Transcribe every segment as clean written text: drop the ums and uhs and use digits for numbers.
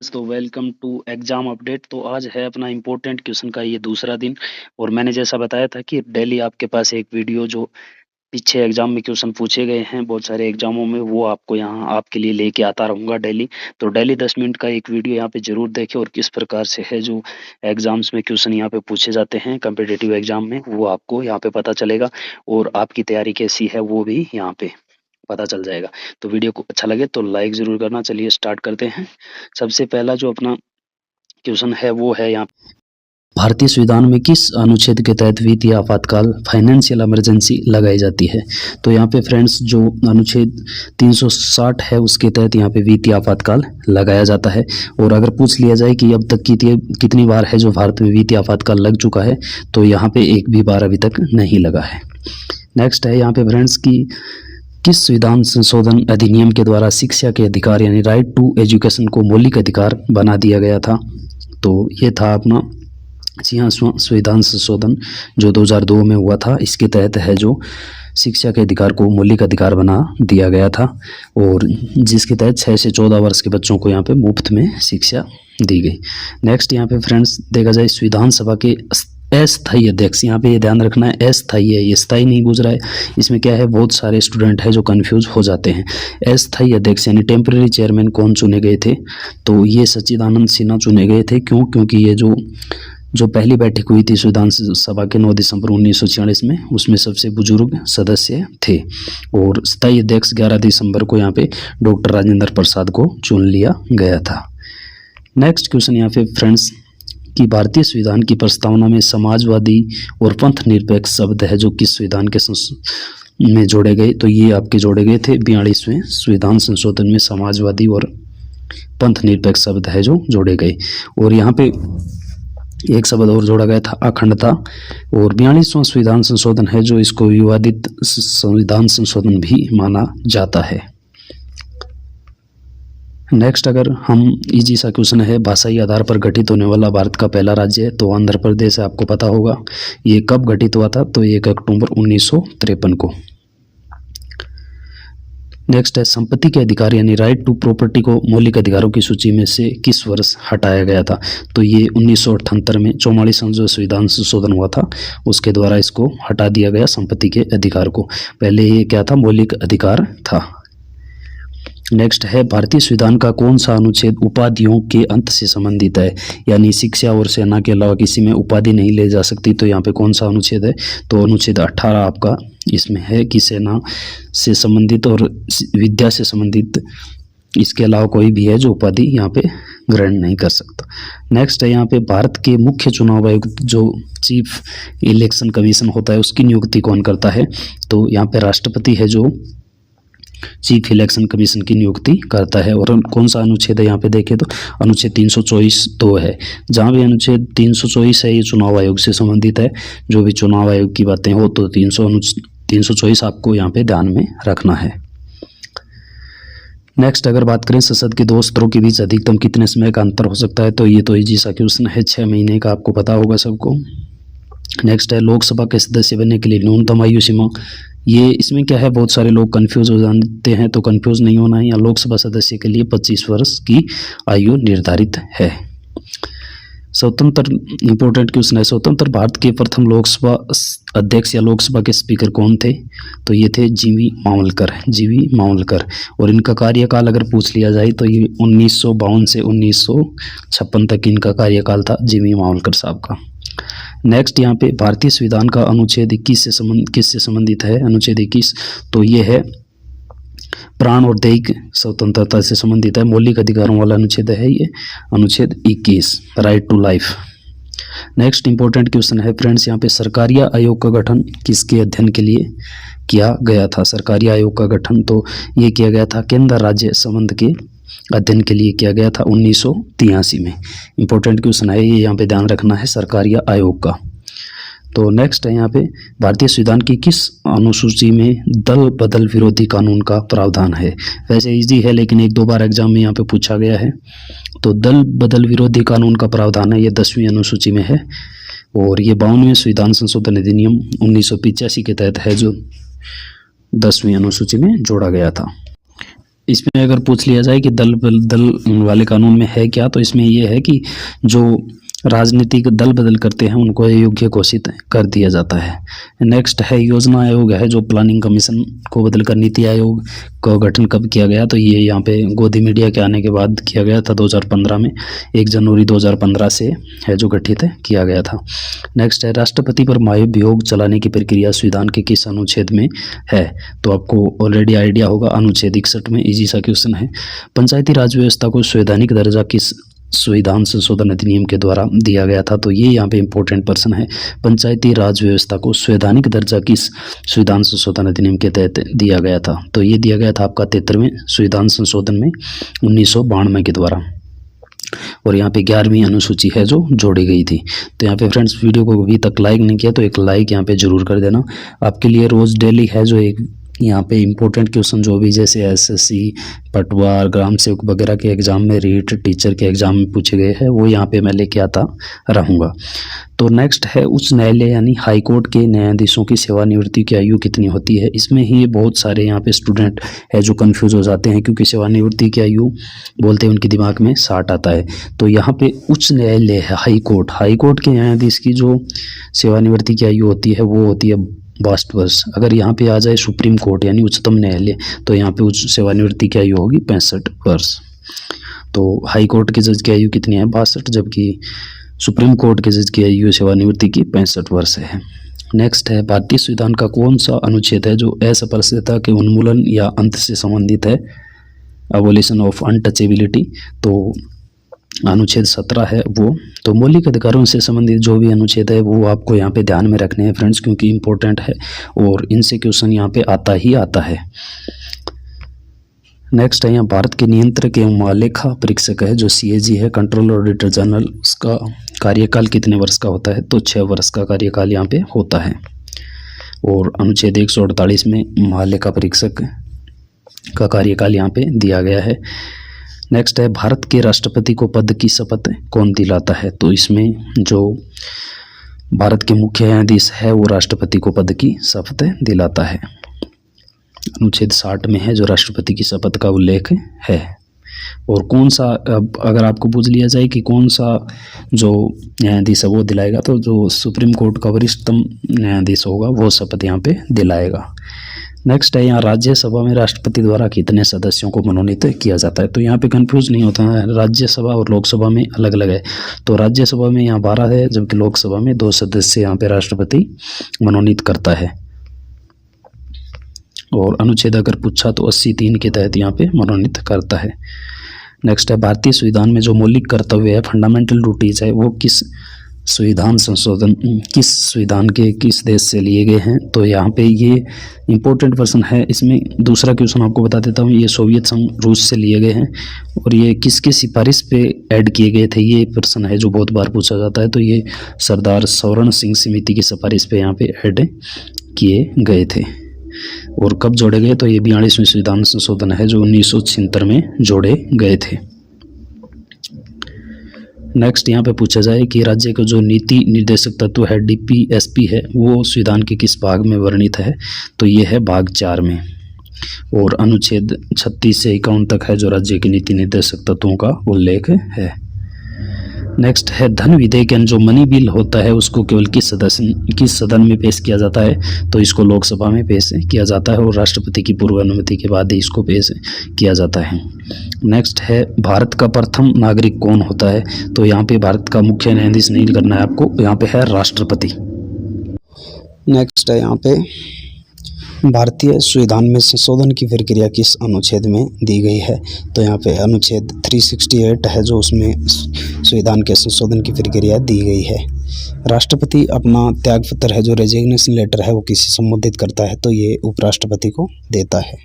तो welcome to exam update. तो आज है अपना इम्पोर्टेंट क्वेश्चन का ये दूसरा दिन। और मैंने जैसा बताया था कि डेली आपके पास एक वीडियो जो पीछे एग्जाम में क्वेश्चन पूछे गए हैं बहुत सारे एग्जामों में, वो आपको यहाँ आपके लिए लेके आता रहूंगा डेली। तो डेली 10 मिनट का एक वीडियो यहाँ पे जरूर देखें और किस प्रकार से है जो एग्जाम्स में क्वेश्चन यहाँ पे पूछे जाते हैं कम्पिटेटिव एग्जाम में, वो आपको यहाँ पे पता चलेगा। और आपकी तैयारी कैसी है वो भी यहाँ पे पता चल जाएगा। तो वीडियो को अच्छा लगे तो लाइक ज़रूर करना। चलिए स्टार्ट करते हैं। सबसे पहला जो अपना क्वेश्चन है वो है यहाँ, भारतीय संविधान में किस अनुच्छेद के तहत वित्तीय आपातकाल फाइनेंशियल इमरजेंसी लगाई जाती है। तो यहाँ पे फ्रेंड्स जो अनुच्छेद 360 है उसके तहत यहाँ पे वित्तीय आपातकाल लगाया जाता है। और अगर पूछ लिया जाए कि अब तक कितनी बार है जो भारत में वित्तीय आपातकाल लग चुका है, तो यहाँ पे एक भी बार अभी तक नहीं लगा है। नेक्स्ट है यहाँ पे फ्रेंड्स की किस संविधान संशोधन अधिनियम के द्वारा शिक्षा के अधिकार यानी राइट टू एजुकेशन को मौलिक अधिकार बना दिया गया था। तो ये था अपना 66वां संविधान संशोधन जो 2002 में हुआ था। इसके तहत है जो शिक्षा के अधिकार को मौलिक अधिकार बना दिया गया था और जिसके तहत 6 से 14 वर्ष के बच्चों को यहाँ पे मुफ्त में शिक्षा दी गई। नेक्स्ट यहाँ पे फ्रेंड्स देखा जाए विधान सभा के अस्थायी अध्यक्ष, यहाँ पे ये ध्यान रखना है अस्थायी है, ये स्थायी नहीं पूछ रहा है। इसमें क्या है बहुत सारे स्टूडेंट है जो कंफ्यूज हो जाते हैं। अस्थायी अध्यक्ष यानी टेम्पररी चेयरमैन कौन चुने गए थे, तो ये सच्चिदानंद सिन्हा चुने गए थे। क्यों? क्योंकि ये जो पहली बैठक हुई थी संविधान सभा के 9 दिसंबर 1946 में, उसमें सबसे बुजुर्ग सदस्य थे। और स्थायी अध्यक्ष 11 दिसंबर को यहाँ पे डॉक्टर राजेंद्र प्रसाद को चुन लिया गया था। नेक्स्ट क्वेश्चन यहाँ पे फ्रेंड्स कि भारतीय संविधान की प्रस्तावना में समाजवादी और पंथ निरपेक्ष शब्द है जो किस संविधान के में जोड़े गए, तो ये आपके जोड़े गए थे 42वें संविधान संशोधन में समाजवादी और पंथ निरपेक्ष शब्द है जो जोड़े गए। और यहाँ पे एक शब्द और जोड़ा गया था अखंडता। और 42वां संविधान संशोधन है जो इसको विवादित संविधान संशोधन भी माना जाता है। नेक्स्ट अगर हम इजी सा क्वेश्चन है, भाषाई आधार पर गठित होने वाला भारत का पहला राज्य है, तो आंध्र प्रदेश है, आपको पता होगा। ये कब गठित हुआ था, तो 1 अक्टूबर 1953 को। नेक्स्ट है संपत्ति के अधिकार यानी राइट टू प्रॉपर्टी को मौलिक अधिकारों की सूची में से किस वर्ष हटाया गया था, तो ये 1978 में 44वां जो संविधान संशोधन हुआ था उसके द्वारा इसको हटा दिया गया संपत्ति के अधिकार को। पहले ये क्या था, मौलिक अधिकार था। नेक्स्ट है भारतीय संविधान का कौन सा अनुच्छेद उपाधियों के अंत से संबंधित है, यानी शिक्षा और सेना के अलावा किसी में उपाधि नहीं ले जा सकती, तो यहाँ पे कौन सा अनुच्छेद है, तो अनुच्छेद 18 आपका इसमें है कि सेना से संबंधित और विद्या से संबंधित इसके अलावा कोई भी है जो उपाधि यहाँ पे ग्रहण नहीं कर सकता। नेक्स्ट है यहाँ पे भारत के मुख्य चुनाव आयुक्त जो चीफ इलेक्शन कमीशन होता है उसकी नियुक्ति कौन करता है, तो यहाँ पे राष्ट्रपति है जो चीफ इलेक्शन कमीशन की नियुक्ति करता है। और कौन सा अनुच्छेद है यहाँ पे देखें तो अनुच्छेद 324(2) है। जहाँ भी अनुच्छेद 324 है ये चुनाव आयोग से संबंधित है। जो भी चुनाव आयोग की बातें हो तो 324 आपको यहाँ पे ध्यान में रखना है। नेक्स्ट अगर बात करें संसद के दो सत्रों के बीच अधिकतम कितने समय का अंतर हो सकता है, तो ये तो इजी सा क्वेश्चन है, 6 महीने का, आपको पता होगा सबको। नेक्स्ट है लोकसभा के सदस्य बनने के लिए न्यूनतम आयु सीमा। ये इसमें क्या है बहुत सारे लोग कंफ्यूज हो जाते हैं, तो कंफ्यूज नहीं होना है। यहाँ लोकसभा सदस्य के लिए 25 वर्ष की आयु निर्धारित है। स्वतंत्र इंपोर्टेंट क्वेश्चन है, स्वतंत्र भारत के प्रथम लोकसभा अध्यक्ष या लोकसभा के स्पीकर कौन थे, तो ये थे जीवी मावलकर। और इनका कार्यकाल अगर पूछ लिया जाए तो ये 1952 से 1956 तक इनका कार्यकाल था जीवी मावलकर साहब का। नेक्स्ट यहाँ पे भारतीय संविधान का अनुच्छेद 21 से किससे संबंधित है, अनुच्छेद 21, तो ये है प्राण और दैहिक स्वतंत्रता से संबंधित है। मौलिक अधिकारों वाला अनुच्छेद है ये अनुच्छेद 21, right to life. Next important question है फ्रेंड्स यहाँ पे सरकारी आयोग का गठन किसके अध्ययन के लिए किया गया था। सरकारी आयोग का गठन तो ये किया गया था केंद्र राज्य संबंध के अध्ययन के लिए किया गया था 1983 में। इंपॉर्टेंट क्वेश्चन है ये, यहाँ पे ध्यान रखना है सरकारी आयोग का। तो नेक्स्ट है यहाँ पे भारतीय संविधान की किस अनुसूची में दल बदल विरोधी कानून का प्रावधान है। वैसे इजी है लेकिन 1-2 बार एग्जाम में यहाँ पे पूछा गया है। तो दल बदल विरोधी कानून का प्रावधान है, ये 10वीं अनुसूची में है। और ये 52वें संविधान संशोधन अधिनियम 1985 के तहत है जो 10वीं अनुसूची में जोड़ा गया था। इसमें अगर पूछ लिया जाए कि दल वाले कानून में है क्या, तो इसमें ये है कि जो राजनीतिक दल बदल करते हैं उनको अयोग्य घोषित कर दिया जाता है। नेक्स्ट है योजना आयोग है, जो प्लानिंग कमीशन को बदलकर नीति आयोग का गठन कब किया गया, तो ये यहाँ पे गोदी मीडिया के आने के बाद किया गया था 2015 में, 1 जनवरी 2015 से है जो गठित किया गया था। नेक्स्ट है राष्ट्रपति पर महाभियोग चलाने की प्रक्रिया संविधान के किस अनुच्छेद में है, तो आपको ऑलरेडी आइडिया होगा, अनुच्छेद 61 में। इजी सा क्वेश्चन है। पंचायती राज व्यवस्था को संवैधानिक दर्जा किस संविधान संशोधन अधिनियम के द्वारा दिया गया था, तो ये यहाँ पे इंपॉर्टेंट प्रश्न है। पंचायती राज व्यवस्था को संवैधानिक दर्जा किस संविधान संशोधन अधिनियम के तहत दिया गया था, तो ये दिया गया था आपका 73वें संविधान संशोधन में 1992 के द्वारा। और यहाँ पे 11वीं अनुसूची है जो जोड़ी गई थी। तो यहाँ पे फ्रेंड्स वीडियो को अभी तक लाइक नहीं किया तो एक लाइक यहाँ पे जरूर कर देना। आपके लिए रोज डेली है जो एक यहाँ पे इम्पोर्टेंट क्वेश्चन जो भी जैसे एसएससी, पटवार, ग्राम सेवक वगैरह के एग्जाम में, रीट टीचर के एग्जाम में पूछे गए हैं, वो यहाँ पे मैं लेके आता रहूँगा। तो नेक्स्ट है उच्च न्यायालय यानी हाई कोर्ट के न्यायाधीशों की सेवानिवृत्ति की आयु कितनी होती है। इसमें ही बहुत सारे यहाँ पे स्टूडेंट है जो कंफ्यूज हो जाते हैं, क्योंकि सेवानिवृत्ति की आयु बोलते हैं उनके दिमाग में 60 आता है। तो यहाँ पे उच्च न्यायालय है हाई कोर्ट के न्यायाधीश की जो सेवानिवृत्ति की आयु होती है वो होती है 62 वर्ष। अगर यहाँ पे आ जाए सुप्रीम कोर्ट यानी उच्चतम न्यायालय, तो यहाँ पे उच्च सेवानिवृत्ति की आयु होगी 65 वर्ष। तो हाई कोर्ट के जज की आयु कितनी है 62, जबकि सुप्रीम कोर्ट के जज की आयु सेवानिवृत्ति की 65 वर्ष है। नेक्स्ट है भारतीय संविधान का कौन सा अनुच्छेद है जो अस्पृश्यता के उन्मूलन या अंत से संबंधित है, अबोलिशन ऑफ अनटचेबिलिटी। तो अनुच्छेद 17 है वो। तो मौलिक अधिकारों से संबंधित जो भी अनुच्छेद है वो आपको यहाँ पे ध्यान में रखने हैं फ्रेंड्स, क्योंकि इम्पोर्टेंट है और इनसे क्वेश्चन यहाँ पे आता ही आता है। नेक्स्ट है यहाँ भारत के नियंत्रक एवं महालेखा परीक्षक है जो CAG है, कंट्रोलर ऑडिटर जनरल, उसका कार्यकाल कितने वर्ष का होता है, तो 6 वर्ष का कार्यकाल यहाँ पे होता है। और अनुच्छेद 148 में महालेखा परीक्षक का कार्यकाल यहाँ पे दिया गया है। नेक्स्ट है भारत के राष्ट्रपति को पद की शपथ कौन दिलाता है, तो इसमें जो भारत के मुख्य न्यायाधीश है वो राष्ट्रपति को पद की शपथ दिलाता है। अनुच्छेद 60 में है जो राष्ट्रपति की शपथ का उल्लेख है। और कौन सा, अगर आपको पूछ लिया जाए कि कौन सा जो न्यायाधीश है वो दिलाएगा, तो जो सुप्रीम कोर्ट का वरिष्ठतम न्यायाधीश होगा वो शपथ यहाँ पे दिलाएगा। नेक्स्ट है यहाँ राज्यसभा में राष्ट्रपति द्वारा कितने सदस्यों को मनोनीत किया जाता है, तो यहाँ पे कंफ्यूज नहीं होता है, राज्यसभा और लोकसभा में अलग अलग है। तो राज्यसभा में यहाँ 12 है, जबकि लोकसभा में 2 सदस्य यहाँ पे राष्ट्रपति मनोनीत करता है। और अनुच्छेद अगर पूछा तो 83 के तहत यहाँ पे मनोनीत करता है। नेक्स्ट है भारतीय संविधान में जो मौलिक कर्तव्य है, फंडामेंटल ड्यूटीज है, वो किस संविधान के किस देश से लिए गए हैं, तो यहाँ पे ये इंपॉर्टेंट प्रश्न है। इसमें दूसरा क्वेश्चन आपको बता देता हूँ, ये सोवियत संघ रूस से लिए गए हैं और ये किसके सिफारिश पे ऐड किए गए थे, ये प्रश्न है जो बहुत बार पूछा जाता है। तो ये सरदार स्वर्ण सिंह समिति की सिफारिश पे यहाँ पे ऐड किए गए थे। और कब जोड़े गए, तो ये 42वें संविधान संशोधन है जो 1976 में जोड़े गए थे। नेक्स्ट यहाँ पे पूछा जाए कि राज्य का जो नीति निर्देशक तत्व है DPSP है वो संविधान के किस भाग में वर्णित है, तो ये है भाग 4 में। और अनुच्छेद 36 से 51 तक है जो राज्य के नीति निर्देशक तत्वों का उल्लेख है। नेक्स्ट है धन विधेयक जो मनी बिल होता है उसको केवल किस सदन में पेश किया जाता है, तो इसको लोकसभा में पेश किया जाता है और राष्ट्रपति की पूर्व अनुमति के बाद ही इसको पेश किया जाता है। नेक्स्ट है भारत का प्रथम नागरिक कौन होता है, तो यहाँ पे भारत का मुख्य न्यायाधीश नहीं करना है आपको, यहाँ पे है राष्ट्रपति। नेक्स्ट है यहाँ पे भारतीय संविधान में संशोधन की प्रक्रिया किस अनुच्छेद में दी गई है, तो यहाँ पे अनुच्छेद 368 है जो उसमें संविधान के संशोधन की प्रक्रिया दी गई है। राष्ट्रपति अपना त्यागपत्र है जो रेजिग्नेशन लेटर है वो किसे संबोधित करता है, तो ये उपराष्ट्रपति को देता है।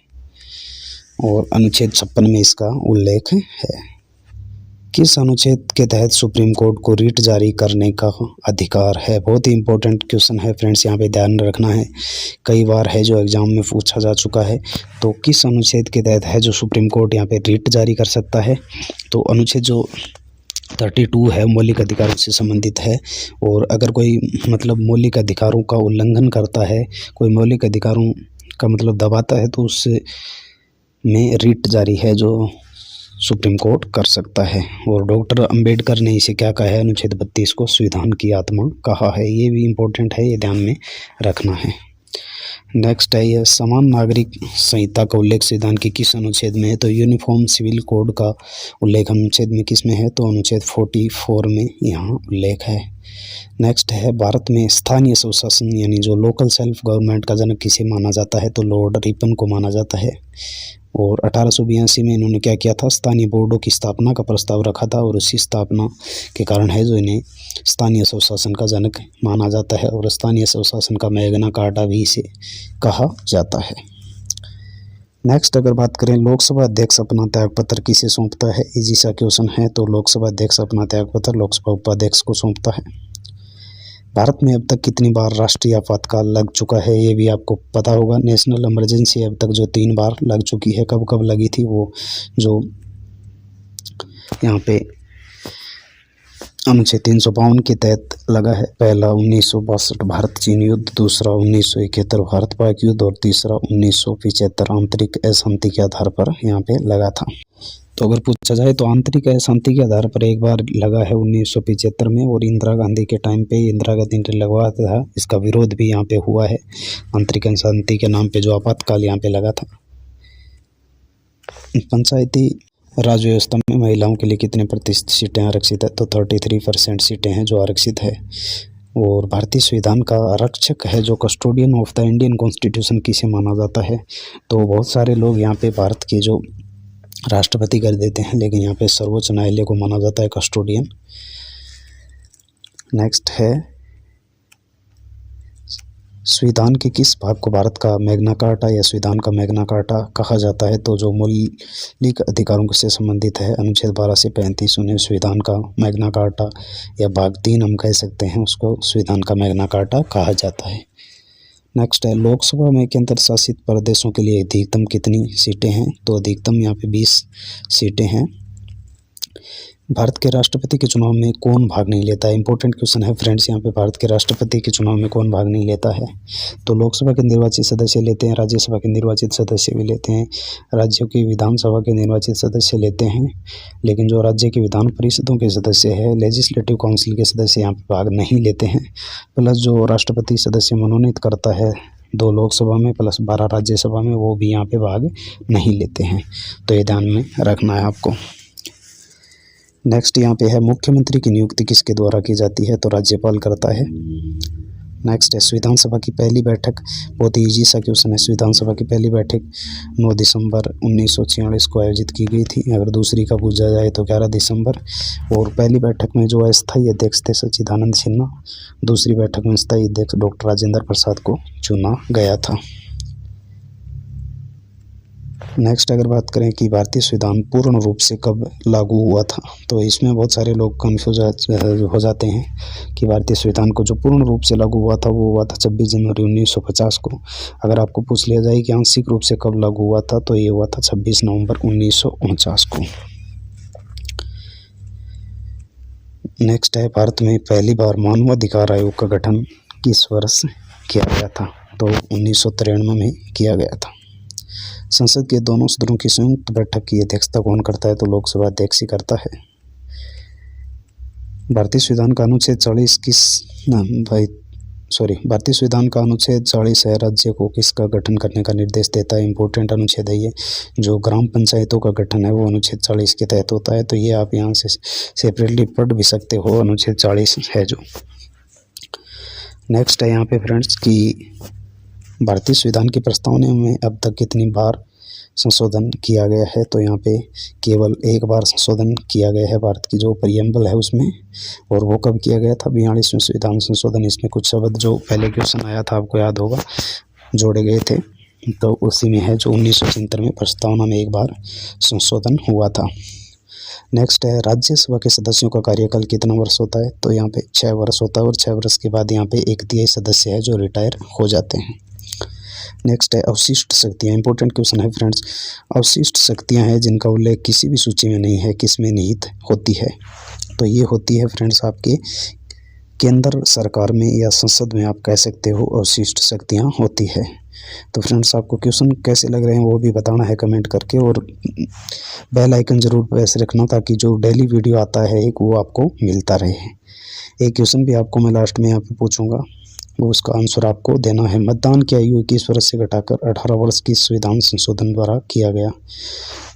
और अनुच्छेद 56 में इसका उल्लेख है। किस अनुच्छेद के तहत सुप्रीम कोर्ट को रिट जारी करने का अधिकार है, बहुत ही इंपॉर्टेंट क्वेश्चन है फ्रेंड्स, यहाँ पे ध्यान रखना है, कई बार है जो एग्जाम में पूछा जा चुका है। तो किस अनुच्छेद के तहत है जो सुप्रीम कोर्ट यहाँ पे रिट जारी कर सकता है, तो अनुच्छेद जो 32 है मौलिक अधिकारों से संबंधित है। और अगर कोई मतलब मौलिक अधिकारों का उल्लंघन करता है, कोई मौलिक अधिकारों का मतलब दबाता है, तो उससे में रिट जारी है जो सुप्रीम कोर्ट कर सकता है। और डॉक्टर अंबेडकर ने इसे क्या कहा है, अनुच्छेद 32 को संविधान की आत्मा कहा है। ये भी इम्पोर्टेंट है, ये ध्यान में रखना है। नेक्स्ट है यह समान नागरिक संहिता का उल्लेख संविधान के किस अनुच्छेद में है, तो यूनिफॉर्म सिविल कोड का उल्लेख अनुच्छेद में किस में है, तो अनुच्छेद 44 में यहाँ उल्लेख है। नेक्स्ट है भारत में स्थानीय स्वशासन यानी जो लोकल सेल्फ गवर्नमेंट का जनक किसे माना जाता है, तो लॉर्ड रिपन को माना जाता है। और 1882 में इन्होंने क्या किया था, स्थानीय बोर्डों की स्थापना का प्रस्ताव रखा था और उसी स्थापना के कारण है जो इन्हें स्थानीय स्वशासन का जनक माना जाता है। और स्थानीय स्वशासन का मैग्ना कार्टा भी इसे कहा जाता है। नेक्स्ट अगर बात करें लोकसभा अध्यक्ष अपना त्यागपत्र किसे सौंपता है, इजी सा क्वेश्चन है। तो लोकसभा अध्यक्ष अपना त्यागपत्र लोकसभा उपाध्यक्ष को सौंपता है। भारत में अब तक कितनी बार राष्ट्रीय आपातकाल लग चुका है, ये भी आपको पता होगा। नेशनल इमरजेंसी अब तक जो 3 बार लग चुकी है, कब कब लगी थी, वो जो यहाँ पे अनुच्छेद 352 के तहत लगा है। पहला 1962 भारत चीन युद्ध, दूसरा 1971 भारत पाक युद्ध और तीसरा 1975 आंतरिक अशांति के आधार पर यहाँ पे लगा था। तो अगर पूछा जाए तो आंतरिक अशांति के आधार पर एक बार लगा है 1975 में, और इंदिरा गांधी के टाइम पे इंदिरा गांधी ने लगवाया था। इसका विरोध भी यहाँ पे हुआ है। आंतरिक अशांति के नाम पे जो आपातकाल यहाँ पे लगा था। पंचायती राज व्यवस्था में महिलाओं के लिए कितने प्रतिशत सीटें आरक्षित है, तो 33% सीटें हैं जो आरक्षित है। और भारतीय संविधान का आरक्षक है जो custodian of the Indian constitution किसे माना जाता है, तो बहुत सारे लोग यहाँ पे भारत के जो राष्ट्रपति कर देते हैं, लेकिन यहाँ पे सर्वोच्च न्यायालय को माना जाता है कस्टोडियन। नेक्स्ट है संविधान के किस भाग को भारत का मैग्ना कार्टा या संविधान का मैग्ना कार्टा कहा जाता है, तो जो मौलिक अधिकारों से संबंधित है, अनुच्छेद 12 से 35 उन्हें संविधान का मैग्ना कार्टा या भाग 3 हम कह सकते हैं, उसको संविधान का मैग्ना कार्टा कहा जाता है। नेक्स्ट है लोकसभा में केंद्र शासित प्रदेशों के लिए अधिकतम कितनी सीटें हैं, तो अधिकतम यहाँ पे 20 सीटें हैं। भारत के राष्ट्रपति के चुनाव में कौन भाग नहीं लेता है, इंपॉर्टेंट क्वेश्चन है फ्रेंड्स। यहाँ पे भारत के राष्ट्रपति के चुनाव में कौन भाग नहीं लेता है, तो लोकसभा के निर्वाचित सदस्य लेते हैं, राज्यसभा के निर्वाचित सदस्य भी लेते हैं, राज्यों की विधानसभा के निर्वाचित सदस्य लेते हैं, लेकिन जो राज्य की विधान परिषदों के सदस्य है, लेजिस्लेटिव काउंसिल के सदस्य यहाँ पे भाग नहीं लेते हैं। प्लस जो राष्ट्रपति सदस्य मनोनीत करता है 2 लोकसभा में प्लस 12 राज्यसभा में, वो भी यहाँ पे भाग नहीं लेते हैं। तो ये ध्यान में रखना है आपको। नेक्स्ट यहाँ पे है मुख्यमंत्री की नियुक्ति किसके द्वारा की जाती है, तो राज्यपाल करता है। नेक्स्ट है संविधान सभा की पहली बैठक, बहुत ही ईजी सा क्वेश्चन है। संविधान सभा की पहली बैठक 9 दिसंबर 1946 को आयोजित की गई थी। अगर दूसरी का पूछा जाए तो 11 दिसंबर। और पहली बैठक में जो अस्थायी अध्यक्ष थे सच्चिदानंद सिन्हा, दूसरी बैठक में स्थायी अध्यक्ष डॉक्टर राजेंद्र प्रसाद को चुना गया था। नेक्स्ट अगर बात करें कि भारतीय संविधान पूर्ण रूप से कब लागू हुआ था, तो इसमें बहुत सारे लोग कन्फ्यूज हो जाते हैं कि भारतीय संविधान को जो पूर्ण रूप से लागू हुआ था वो हुआ था 26 जनवरी 1950 को। अगर आपको पूछ लिया जाए कि आंशिक रूप से कब लागू हुआ था, तो ये हुआ था 26 नवंबर 1949 को। नेक्स्ट है भारत में पहली बार मानवाधिकार आयोग का गठन किस वर्ष किया गया था, तो 1993 में किया गया था। संसद के दोनों सदनों की संयुक्त बैठक की अध्यक्षता कौन करता है, तो लोकसभा अध्यक्ष ही करता है। भारतीय संविधान का अनुच्छेद 40 भारतीय संविधान का अनुच्छेद 40 है राज्य को किसका गठन करने का निर्देश देता है। इंपॉर्टेंट अनुच्छेद है ये। जो ग्राम पंचायतों का गठन है वो अनुच्छेद 40 के तहत होता है, तो ये आप यहाँ से सेपरेटली पढ़ भी सकते हो, अनुच्छेद 40 है जो। नेक्स्ट है यहाँ पे फ्रेंड्स कि भारतीय संविधान की प्रस्तावना में अब तक कितनी बार संशोधन किया गया है, तो यहाँ पे केवल 1 बार संशोधन किया गया है भारत की जो प्रियम्बल है उसमें। और वो कब किया गया था, 42वें संविधान संशोधन। इसमें कुछ शब्द जो पहले क्वेश्चन आया था आपको याद होगा जोड़े गए थे, तो उसी में है जो 1976 में प्रस्तावना में 1 बार संशोधन हुआ था। नेक्स्ट है राज्यसभा के सदस्यों का कार्यकाल कितना वर्ष होता है, तो यहाँ पे 6 वर्ष होता है। और 6 वर्ष के बाद यहाँ पे 1/3 सदस्य है जो रिटायर हो जाते हैं। नेक्स्ट है अवशिष्ट शक्तियाँ। इंपॉर्टेंट क्वेश्चन है फ्रेंड्स। अवशिष्ट शक्तियाँ हैं जिनका उल्लेख किसी भी सूची में नहीं है, किस में निहित होती है, तो ये होती है फ्रेंड्स आपके केंद्र सरकार में या संसद में आप कह सकते हो अवशिष्ट शक्तियाँ होती है। तो फ्रेंड्स, आपको क्वेश्चन कैसे लग रहे हैं वो भी बताना है कमेंट करके, और बेल आइकन ज़रूर प्रेस रखना ताकि जो डेली वीडियो आता है एक वो आपको मिलता रहे। एक क्वेश्चन भी आपको मैं लास्ट में यहाँ पे पूछूंगा, वो उसका आंसर आपको देना है। मतदान की आयु 21 वर्ष से घटाकर 18 वर्ष की संविधान संशोधन द्वारा किया गया।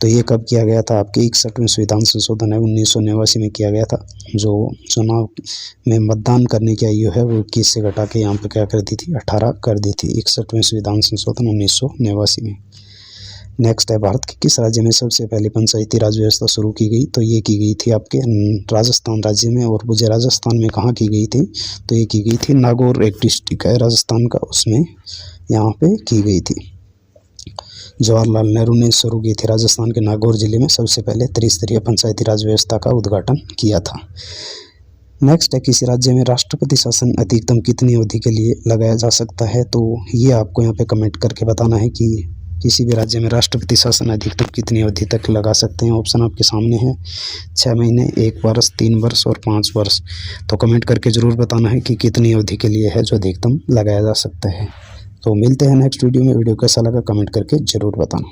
तो ये कब किया गया था? आपके 61वें संविधान संशोधन है 1989 में किया गया था। जो चुनाव में मतदान करने की आयु है वो 21 से घटा के यहाँ पे क्या कर दी थी? 18 कर दी थी। 61वें संविधान संशोधन 1989 में। नेक्स्ट है, भारत के किस राज्य में सबसे पहले पंचायती राज व्यवस्था शुरू की गई? तो ये की गई थी आपके राजस्थान राज्य में। और मुझे राजस्थान में कहाँ की गई थी? तो ये की गई थी नागौर, एक डिस्ट्रिक्ट है राजस्थान का, उसमें यहाँ पे की गई थी। जवाहरलाल नेहरू ने शुरू की थी राजस्थान के नागौर जिले में सबसे पहले त्रिस्तरीय पंचायती राज व्यवस्था का उद्घाटन किया था। नेक्स्ट है, किसी राज्य में राष्ट्रपति शासन अधिकतम कितनी अवधि के लिए लगाया जा सकता है? तो ये आपको यहाँ पे कमेंट करके बताना है कि किसी भी राज्य में राष्ट्रपति शासन अधिकतम कितनी अवधि तक लगा सकते हैं। ऑप्शन आपके सामने है, 6 महीने, 1 वर्ष, 3 वर्ष और 5 वर्ष। तो कमेंट करके ज़रूर बताना है कि कितनी अवधि के लिए है जो अधिकतम लगाया जा सकता है। तो मिलते हैं नेक्स्ट वीडियो में। वीडियो कैसा लगा कमेंट करके ज़रूर बताना।